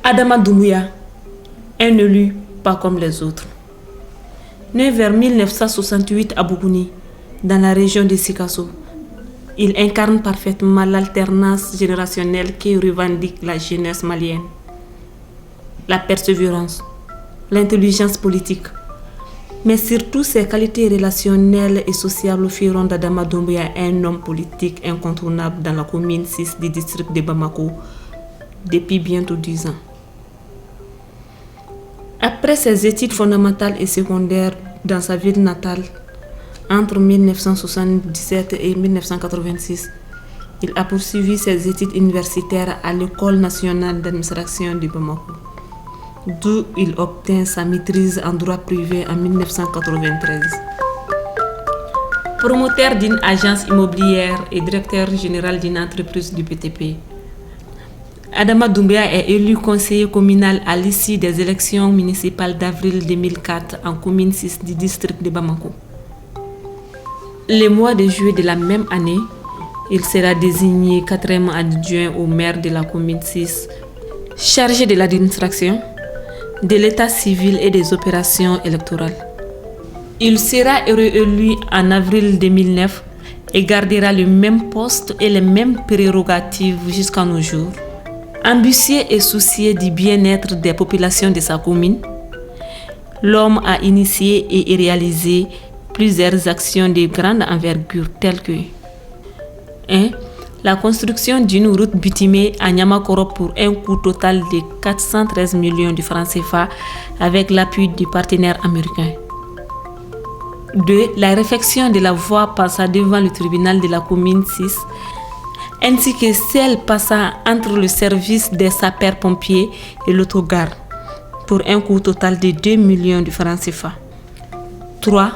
Adama Doumbouya, un élu pas comme les autres. Né vers 1968 à Bougouni, dans la région de Sikasso, il incarne parfaitement l'alternance générationnelle qui revendique la jeunesse malienne. La persévérance, l'intelligence politique, mais surtout ses qualités relationnelles et sociales feront d'Adama Doumbouya un homme politique incontournable dans la commune 6 du district de Bamako depuis bientôt 10 ans. Après ses études fondamentales et secondaires dans sa ville natale, entre 1977 et 1986, il a poursuivi ses études universitaires à l'École nationale d'administration de Bamako, d'où il obtint sa maîtrise en droit privé en 1993. Promoteur d'une agence immobilière et directeur général d'une entreprise du BTP, Adama Doumbouya est élu conseiller communal à l'issue des élections municipales d'avril 2004 en commune 6 du district de Bamako. Le mois de juillet de la même année, il sera désigné 4e adjoint au maire de la commune 6, chargé de l'administration, de l'état civil et des opérations électorales. Il sera réélu en avril 2009 et gardera le même poste et les mêmes prérogatives jusqu'à nos jours. Ambitieux et soucieux du bien-être des populations de sa commune, l'homme a initié et réalisé plusieurs actions de grande envergure telles que 1. La construction d'une route bitumée à Niamakoro pour un coût total de 413 millions de francs CFA avec l'appui du partenaire américain. 2. La réfection de la voie passant devant le tribunal de la commune 6 ainsi que celle passant entre le service des sapeurs-pompiers et l'autogare pour un coût total de 2 millions de francs CFA. 3.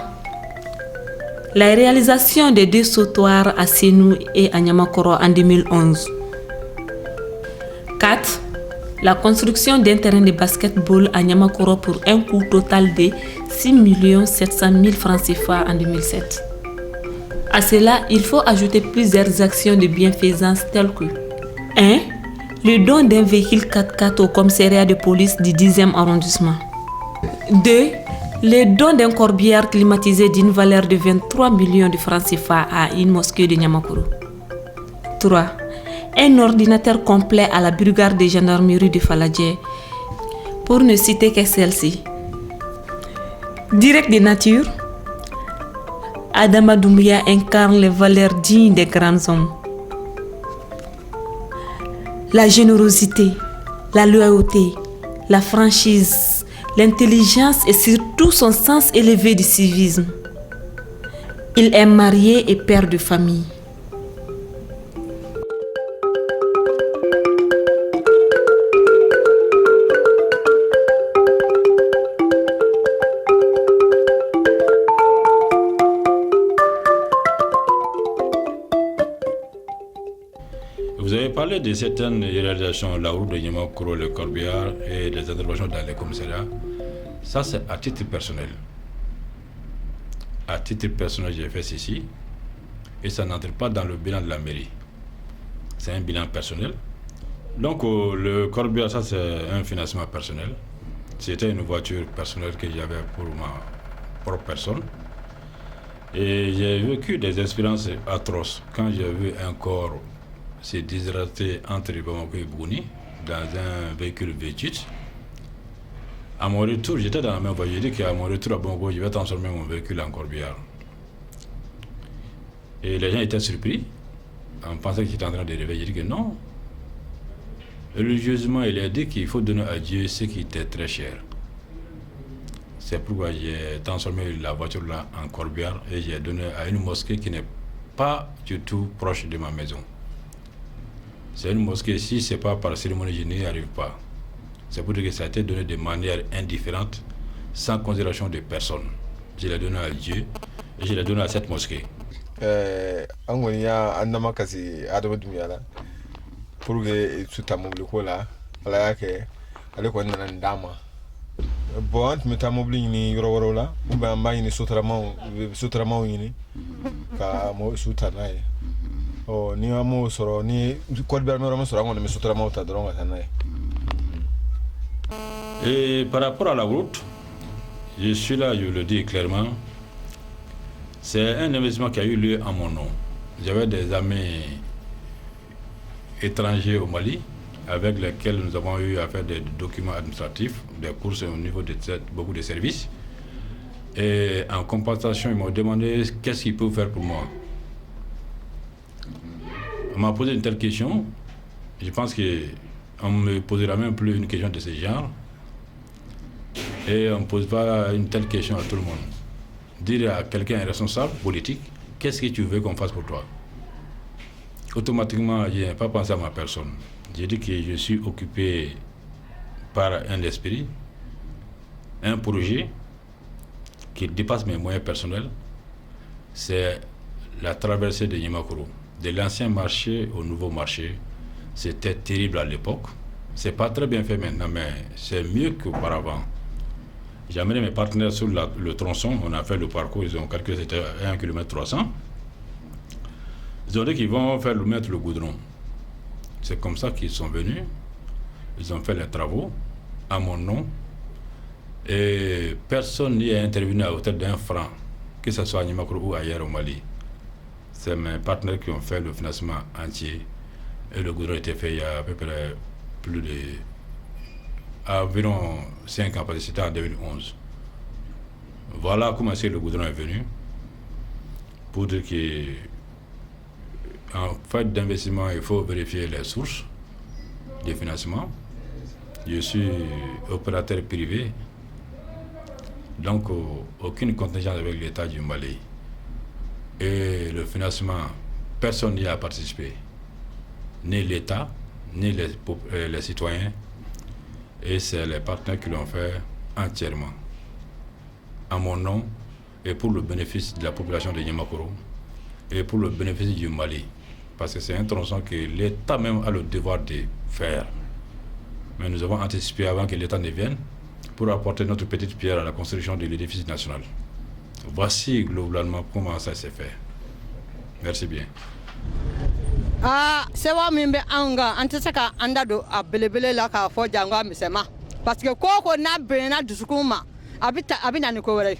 La réalisation des 2 sautoirs à Sénou et à Niamakoro en 2011. 4. La construction d'un terrain de basketball à Niamakoro pour un coût total de 6 700 000 francs CFA en 2007. À cela, il faut ajouter plusieurs actions de bienfaisance telles que 1. Le don d'un véhicule 4x4 au commissariat de police du 10e arrondissement. 2. Le don d'un corbière climatisé d'une valeur de 23 millions de francs CFA à une mosquée de Niamakoro. 3. Un ordinateur complet à la brigade de gendarmerie de Faladje, pour ne citer que celle-ci. Direct de nature, Adama Doumbouya incarne les valeurs dignes des grands hommes. La générosité, la loyauté, la franchise, l'intelligence et surtout son sens élevé du civisme. Il est marié et père de famille. Vous avez parlé de certaines réalisations, la route de Niamakoro, le corbillard et les interventions dans les commissariats. Ça, c'est à titre personnel. À titre personnel, j'ai fait ceci et ça n'entre pas dans le bilan de la mairie. C'est un bilan personnel. Donc, le corbillard, ça, c'est un financement personnel. C'était une voiture personnelle que j'avais pour ma propre personne. Et j'ai vécu des expériences atroces quand j'ai vu un corps se déshydrater entre Bamako et Bougouni dans un véhicule V8. À mon retour, j'étais dans la même voie. J'ai dit qu'à mon retour à Bamako, je vais transformer mon véhicule en corbillard. Et les gens étaient surpris. On pensait qu'il était en train de rêver. J'ai dit que non. Religieusement, il a dit qu'il faut donner à Dieu ce qui était très cher. C'est pourquoi j'ai transformé la voiture là en corbillard et j'ai donné à une mosquée qui n'est pas du tout proche de ma maison. C'est une mosquée, si ce n'est pas par cérémonie, je n'y arrive pas. C'est pour dire que ça a été donné de manière indifférente, sans considération de personne. Je l'ai donné à Dieu et je l'ai donné à cette mosquée. Angonia Andama Kasi Adama Doumbouya pour que tout à mobile là, voilà que allez qu'on a un dama. Bon, tu m'as mobile ni Rorola, ou bien ni Soutramont ni, car moi Soutanaï. Oh, ni amo soro ni corbillard no ramo soro ngone Soutramont ta dronga tanai. Et par rapport à la route, je suis là, je le dis clairement, c'est un investissement qui a eu lieu en mon nom. J'avais des amis étrangers au Mali avec lesquels nous avons eu à faire des documents administratifs, des courses au niveau de beaucoup de services. Et en compensation, ils m'ont demandé qu'est-ce qu'ils peuvent faire pour moi. On m'a posé une telle question. Je pense qu'on ne me posera même plus une question de ce genre. Et on ne pose pas une telle question à tout le monde. Dire à quelqu'un responsable politique, qu'est-ce que tu veux qu'on fasse pour toi? Automatiquement, je n'ai pas pensé à ma personne. J'ai dit que je suis occupé par un esprit, un projet qui dépasse mes moyens personnels. C'est la traversée de Nimakoro, de l'ancien marché au nouveau marché. C'était terrible à l'époque. C'est pas très bien fait maintenant, mais c'est mieux qu'auparavant. J'ai amené mes partenaires sur le tronçon, on a fait le parcours, ils ont calculé que c'était 1 km 300. Ils ont dit qu'ils vont faire mettre le goudron. C'est comme ça qu'ils sont venus. Ils ont fait les travaux à mon nom. Et personne n'y a intervenu à hauteur d'un franc, que ce soit à Nimakoro ou ailleurs au Mali. C'est mes partenaires qui ont fait le financement entier. Et le goudron a été fait il y a à peu près plus de... environ 5 ans, parce que c'était en 2011. Voilà comment le goudron est venu. Pour dire que en fait d'investissement, il faut vérifier les sources de financement. Je suis opérateur privé, donc aucune contingence avec l'État du Mali. Et le financement, personne n'y a participé. Ni l'État, ni les citoyens. Et c'est les partenaires qui l'ont fait entièrement. À mon nom et pour le bénéfice de la population de Nimakoro et pour le bénéfice du Mali. Parce que c'est un tronçon que l'État même a le devoir de faire. Mais nous avons anticipé avant que l'État ne vienne pour apporter notre petite pierre à la construction de l'édifice national. Voici globalement comment ça s'est fait. Merci bien. Sewa min be anga antese ka anda do abelebele la ka fo jangwa misema parce que koko na bena dusukuma abina ni ko were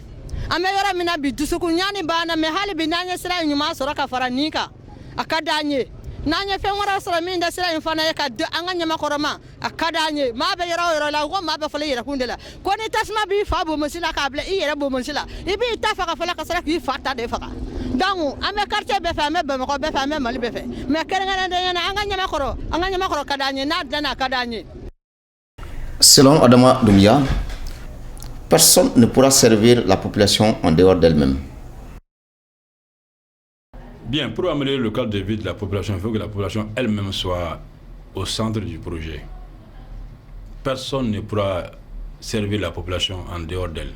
ame yora mina bi dusukun nyani bana me hali bi nanya sira nyuma soro ka faranika akadanye nanya fe ngora soro min da sira infana ya ka anga nyama koroma akadanye ma be yora la go ma be fele yera kundela ko ni tasma bi fa bo musila ka ble yera bo musila ibi tafaka fele ka sira ki fata de faka donc ame quartier be fa me be ko be fa me mali be fe me kerengana de yana anga nyama koro kadanye na dana kadanye. Selon Adama Doumbia, personne ne pourra servir la population en dehors d'elle-même. Bien, pour améliorer le cadre de vie de la population, il faut que la population elle-même soit au centre du projet. Personne ne pourra servir la population en dehors d'elle.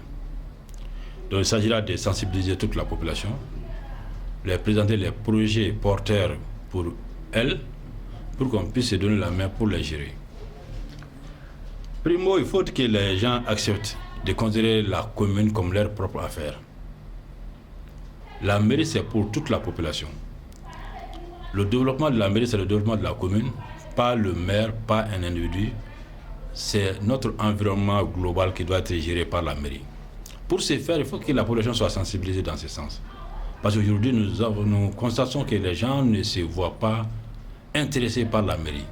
Donc il s'agira de sensibiliser toute la population, leur présenter les projets porteurs pour elle, pour qu'on puisse se donner la main pour les gérer. Primo, il faut que les gens acceptent de considérer la commune comme leur propre affaire. La mairie, c'est pour toute la population. Le développement de la mairie, c'est le développement de la commune, pas le maire, pas un individu. C'est notre environnement global qui doit être géré par la mairie. Pour ce faire, il faut que la population soit sensibilisée dans ce sens. Parce qu'aujourd'hui, nous constatons que les gens ne se voient pas intéressés par la mairie.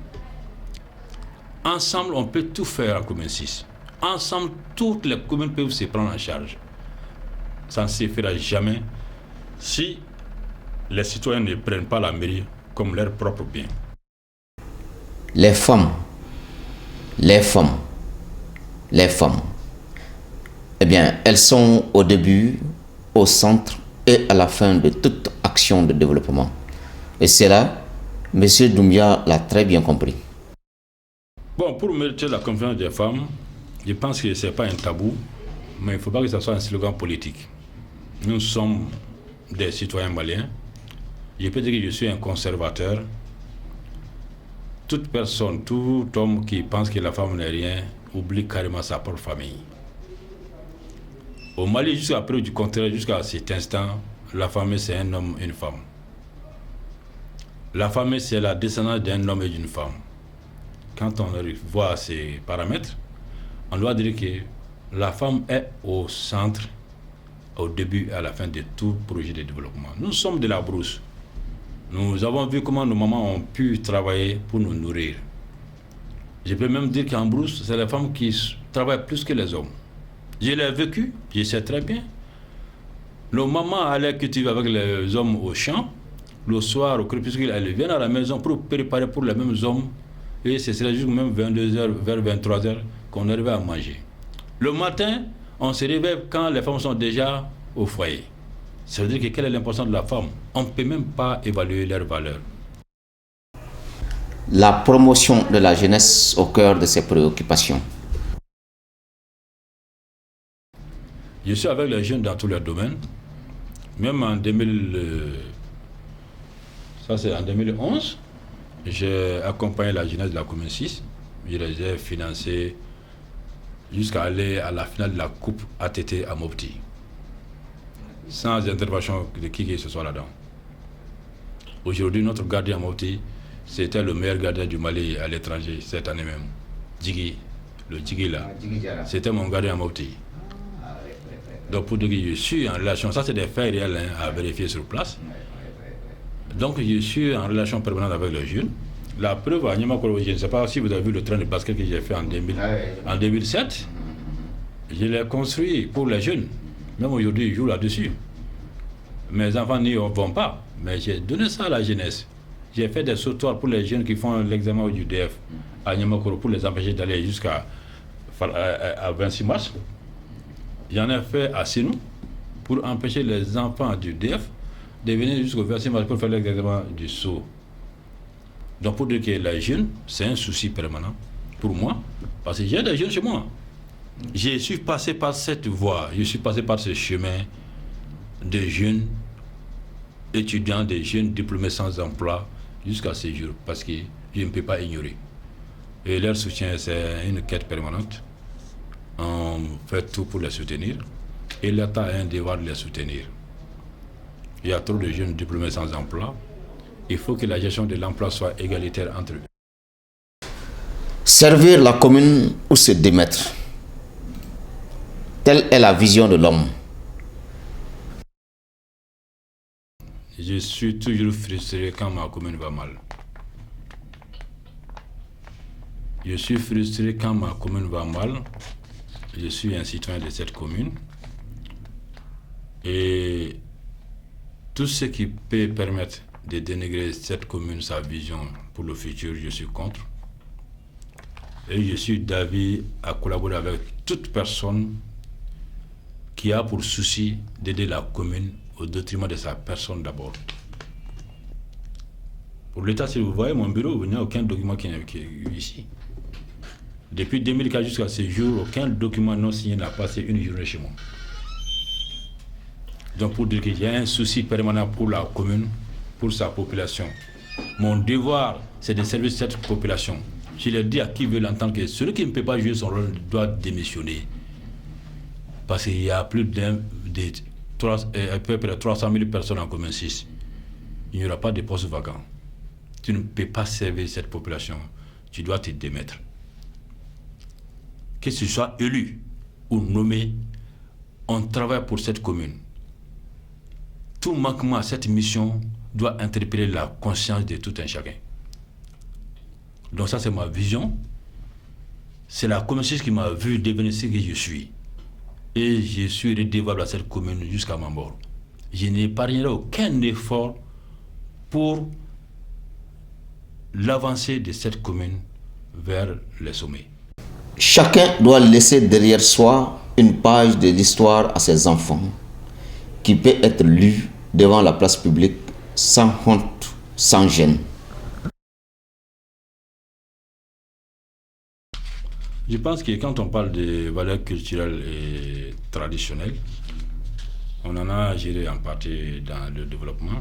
Ensemble, on peut tout faire en commune 6. Ensemble, toutes les communes peuvent se prendre en charge. Ça ne se fera jamais si les citoyens ne prennent pas la mairie comme leur propre bien. Les femmes, eh bien, elles sont au début, au centre et à la fin de toute action de développement. Et c'est là, M. Doumbia l'a très bien compris. Bon, pour mériter la confiance des femmes, je pense que ce n'est pas un tabou, mais il ne faut pas que ce soit un slogan politique. Nous sommes des citoyens maliens. Je peux dire que je suis un conservateur. Toute personne, tout homme qui pense que la femme n'est rien, oublie carrément sa propre famille. Au Mali, jusqu'à preuve du contraire, jusqu'à cet instant, la famille c'est un homme et une femme. La famille c'est la descendance d'un homme et d'une femme. Quand on voit ces paramètres, on doit dire que la femme est au centre, au début et à la fin de tout projet de développement. Nous sommes de la brousse. Nous avons vu comment nos mamans ont pu travailler pour nous nourrir. Je peux même dire qu'en brousse, c'est les femmes qui travaillent plus que les hommes. Je l'ai vécu, je sais très bien. Nos mamans allaient cultiver avec les hommes au champ. Le soir, au crépuscule, elles viennent à la maison pour préparer pour les mêmes hommes. Et ce serait juste même 22h, vers 23h qu'on arrivait à manger. Le matin, on se réveille quand les femmes sont déjà au foyer. Ça veut dire que quelle est l'importance de la femme? On ne peut même pas évaluer leur valeur. La promotion de la jeunesse au cœur de ses préoccupations. Je suis avec les jeunes dans tous les domaines. Même en 2011, j'ai accompagné la jeunesse de la commune 6. Je les ai financés jusqu'à aller à la finale de la Coupe ATT à Mopti. Sans intervention de qui que ce soit là-dedans. Aujourd'hui, notre gardien à Mopti, c'était le meilleur gardien du Mali à l'étranger cette année même. Djigui, le Djigui là, c'était mon gardien à Mopti. Donc pour dire que je suis en relation, ça c'est des faits réels à vérifier sur place. Donc je suis en relation permanente avec les jeunes. La preuve à Niamakoro, je ne sais pas si vous avez vu le train de basket que j'ai fait en 2007. Je l'ai construit pour les jeunes. Même aujourd'hui, je joue là-dessus. Mes enfants n'y vont pas, mais j'ai donné ça à la jeunesse. J'ai fait des sautoirs pour les jeunes qui font l'examen du DF à Niamakoro pour les empêcher d'aller jusqu'à 26 mars. J'en ai fait à Sinou pour empêcher les enfants du DF de venir jusqu'au 26 mars pour faire l'examen du SO. Donc pour dire que les jeunes, c'est un souci permanent pour moi, parce que j'ai des jeunes chez moi. Je suis passé par cette voie, je suis passé par ce chemin de jeunes étudiants, des jeunes diplômés sans emploi jusqu'à ce jour, parce que je ne peux pas ignorer. Et leur soutien, c'est une quête permanente. On fait tout pour les soutenir et l'État a un devoir de les soutenir. Il y a trop de jeunes diplômés sans emploi. Il faut que la gestion de l'emploi soit égalitaire entre eux. Servir la commune ou se démettre. Telle est la vision de l'homme. Je suis toujours frustré quand ma commune va mal. Je suis frustré quand ma commune va mal. Je suis un citoyen de cette commune. Et tout ce qui peut permettre de dénigrer cette commune, sa vision pour le futur, je suis contre. Et je suis d'avis à collaborer avec toute personne qui a pour souci d'aider la commune au détriment de sa personne d'abord. Pour l'État, si vous voyez mon bureau, il n'y a aucun document qui est ici. Depuis 2004 jusqu'à ce jour, aucun document non signé n'a passé une journée chez moi. Donc pour dire qu'il y a un souci permanent pour la commune, pour sa population. Mon devoir, c'est de servir cette population. Je l'ai dit à qui veut l'entendre que celui qui ne peut pas jouer son rôle doit démissionner. Parce qu'il y a plus à peu près 300 000 personnes en commune 6. Il n'y aura pas de postes vacants. Tu ne peux pas servir cette population. Tu dois te démettre. Que tu sois élu ou nommé, on travaille pour cette commune. Tout manquement à cette mission doit interpeller la conscience de tout un chacun. Donc ça, c'est ma vision. C'est la commune qui m'a vu devenir ce que je suis. Et je suis redevable à cette commune jusqu'à ma mort. Je n'épargnerai aucun effort pour l'avancée de cette commune vers les sommets. Chacun doit laisser derrière soi une page de l'histoire à ses enfants qui peut être lue devant la place publique sans honte, sans gêne. Je pense que quand on parle de valeurs culturelles et traditionnelles, on en a géré en partie dans le développement.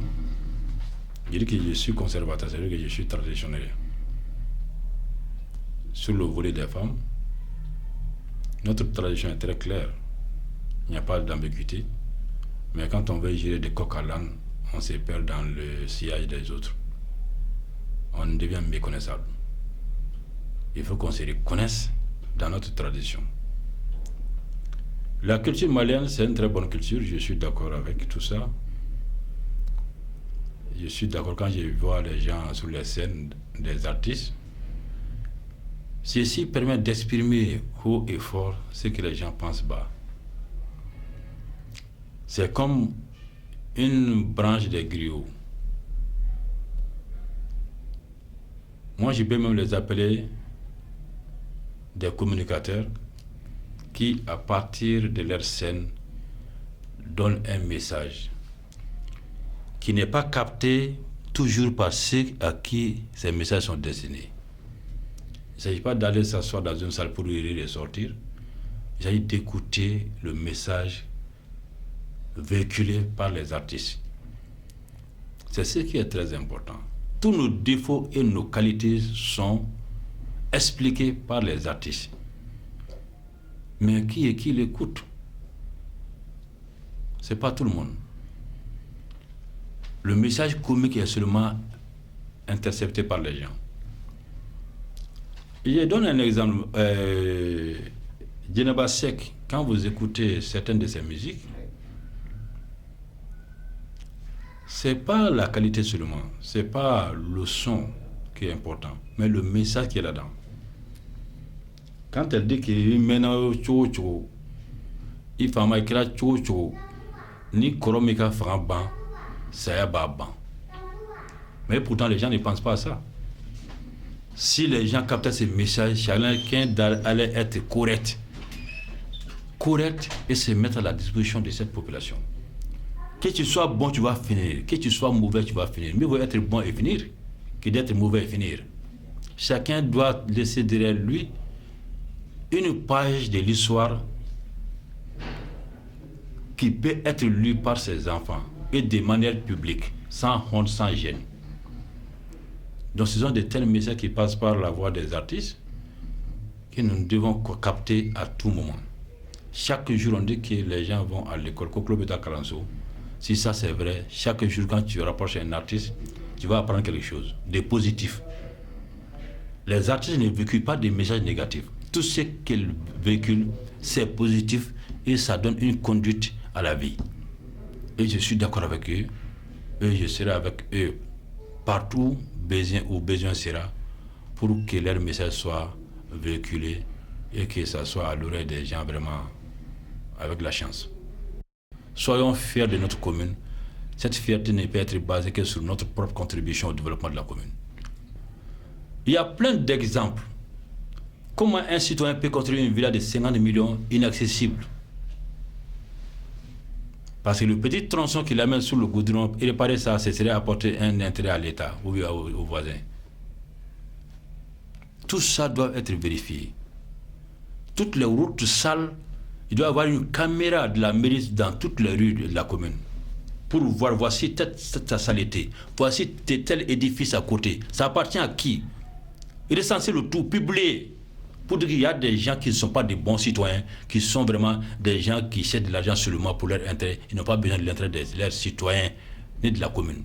Je dis que je suis conservateur, c'est-à-dire que je suis traditionnel. Sur le volet des femmes, notre tradition est très claire. Il n'y a pas d'ambiguïté. Mais quand on veut gérer des coqs à l'âne, on se perd dans le sillage des autres. On devient méconnaissable. Il faut qu'on se reconnaisse dans notre tradition. La culture malienne, c'est une très bonne culture, je suis d'accord avec tout ça. Je suis d'accord quand je vois les gens sur les scènes, des artistes. Ceci permet d'exprimer haut et fort ce que les gens pensent bas. C'est comme une branche des griots. Moi, je peux même les appeler des communicateurs qui, à partir de leur scène, donnent un message qui n'est pas capté toujours par ceux à qui ces messages sont destinés. Il ne s'agit pas d'aller s'asseoir dans une salle pour rire et sortir. Il s'agit d'écouter le message véhiculé par les artistes. C'est ce qui est très important. Tous nos défauts et nos qualités sont expliqués par les artistes. Mais qui est qui l'écoute? Ce n'est pas tout le monde. Le message comique est seulement intercepté par les gens. Je donne un exemple. Djeneba Seck, quand vous écoutez certaines de ses musiques, c'est pas la qualité seulement, c'est pas le son qui est important, mais le message qui est là-dedans. Quand elle dit qu'il mène au tcho, il fait un éclat tcho, ni koromika ban, ça y a ban. Mais pourtant, les gens ne pensent pas à ça. Si les gens captaient ces messages, chacun allait être correct et se mettre à la disposition de cette population. Que tu sois bon, tu vas finir. Que tu sois mauvais, tu vas finir. Mieux vaut être bon et finir que d'être mauvais et finir. Chacun doit laisser derrière lui une page de l'histoire qui peut être lue par ses enfants et de manière publique, sans honte, sans gêne. Donc ce sont de tels messages qui passent par la voix des artistes que nous devons capter à tout moment. Chaque jour, on dit que les gens vont à l'école, si ça c'est vrai, chaque jour quand tu rapproches un artiste, tu vas apprendre quelque chose de positif. Les artistes ne véhiculent pas des messages négatifs. Tout ce qu'ils véhiculent, c'est positif et ça donne une conduite à la vie. Et je suis d'accord avec eux et je serai avec eux partout où besoin sera pour que leur message soit véhiculé et que ça soit à l'oreille des gens vraiment avec la chance. Soyons fiers de notre commune. Cette fierté ne peut être basée que sur notre propre contribution au développement de la commune. Il y a plein d'exemples. Comment un citoyen peut construire une villa de 50 millions inaccessible? Parce que le petit tronçon qu'il amène sous le goudron, il paraît ça, ce serait apporter un intérêt à l'État ou aux voisins. Tout ça doit être vérifié. Toutes les routes sales, il doit y avoir une caméra de la mairie dans toutes les rues de la commune pour voir, voici cette saleté, voici tel édifice à côté. Ça appartient à qui? Il est censé le tout publier pour dire qu'il y a des gens qui ne sont pas des bons citoyens, qui sont vraiment des gens qui cherchent de l'argent seulement pour leur intérêt. Ils n'ont pas besoin de l'intérêt de leurs citoyens ni de la commune.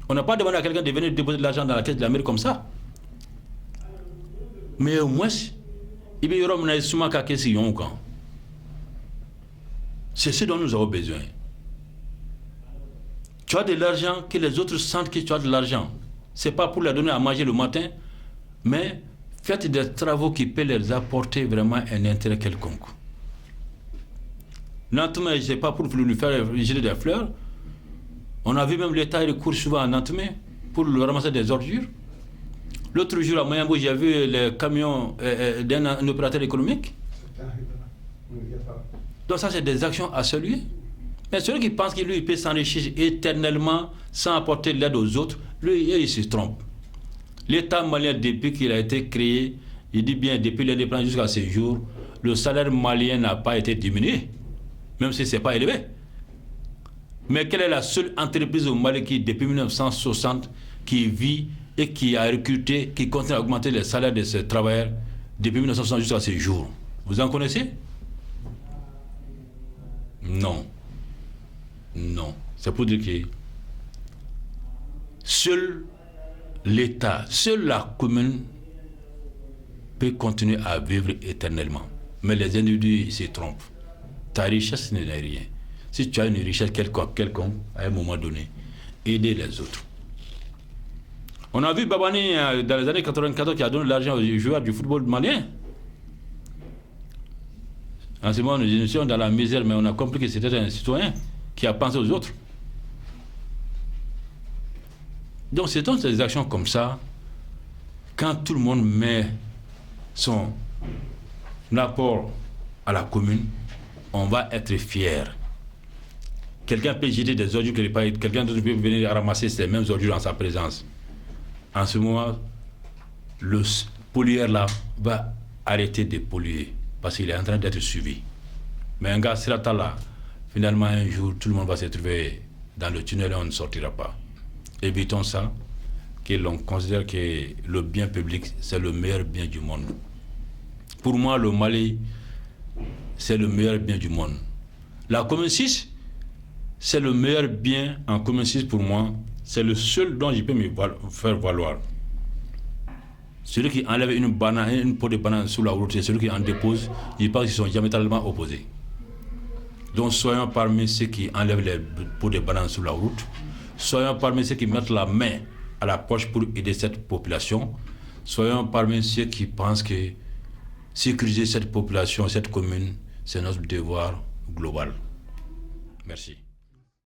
On n'a pas demandé à quelqu'un de venir déposer de l'argent dans la caisse de la mairie comme ça. Mais au moins, il y aura une somme à caisse. C'est ce dont nous avons besoin. Tu as de l'argent, que les autres sentent que tu as de l'argent. Ce n'est pas pour leur donner à manger le matin, mais faites des travaux qui peuvent leur apporter vraiment un intérêt quelconque. Nantemé, ce n'est pas pour lui faire jeter des fleurs. On a vu même l'État recours souvent à Nantemé pour le ramasser des ordures. L'autre jour à Mayambo, j'ai vu les camions d'un opérateur économique. Donc ça, c'est des actions à saluer. Mais celui qui pense qu'il peut s'enrichir éternellement sans apporter l'aide aux autres, lui, il se trompe. L'État malien, depuis qu'il a été créé, il dit bien, depuis l'indépendance jusqu'à ce jour, le salaire malien n'a pas été diminué, même si ce n'est pas élevé. Mais quelle est la seule entreprise au Mali qui, depuis 1960, qui vit et qui a recruté, qui continue à augmenter les salaires de ses travailleurs depuis 1960 jusqu'à ce jour? Vous en connaissez? Non. Non. C'est pour dire que seul l'État, seule la commune peut continuer à vivre éternellement. Mais les individus se trompent. Ta richesse n'est rien. Si tu as une richesse quelconque, à un moment donné, aider les autres. On a vu Babani dans les années 94 qui a donné l'argent aux joueurs du football malien. En ce moment, nous étions dans la misère, mais on a compris que c'était un citoyen qui a pensé aux autres. Donc, c'est dans ces actions comme ça, quand tout le monde met son apport à la commune, on va être fier. Quelqu'un peut jeter des ordures, quelqu'un d'autre peut venir ramasser ces mêmes ordures en sa présence. En ce moment, le pollueur là va arrêter de polluer parce qu'il est en train d'être suivi. Mais un gars sera là, finalement un jour, tout le monde va se trouver dans le tunnel et on ne sortira pas. Évitons ça, que l'on considère que le bien public, c'est le meilleur bien du monde. Pour moi, le Mali, c'est le meilleur bien du monde. La commune 6, c'est le meilleur bien en commune 6 pour moi. C'est le seul dont je peux me faire valoir. Celui qui enlève une peau de banane sous la route et celui qui en dépose, je pense qu'ils sont diamétralement opposés. Donc soyons parmi ceux qui enlèvent les peaux de banane sous la route. Soyons parmi ceux qui mettent la main à la poche pour aider cette population. Soyons parmi ceux qui pensent que sécuriser cette population, cette commune, c'est notre devoir global. Merci.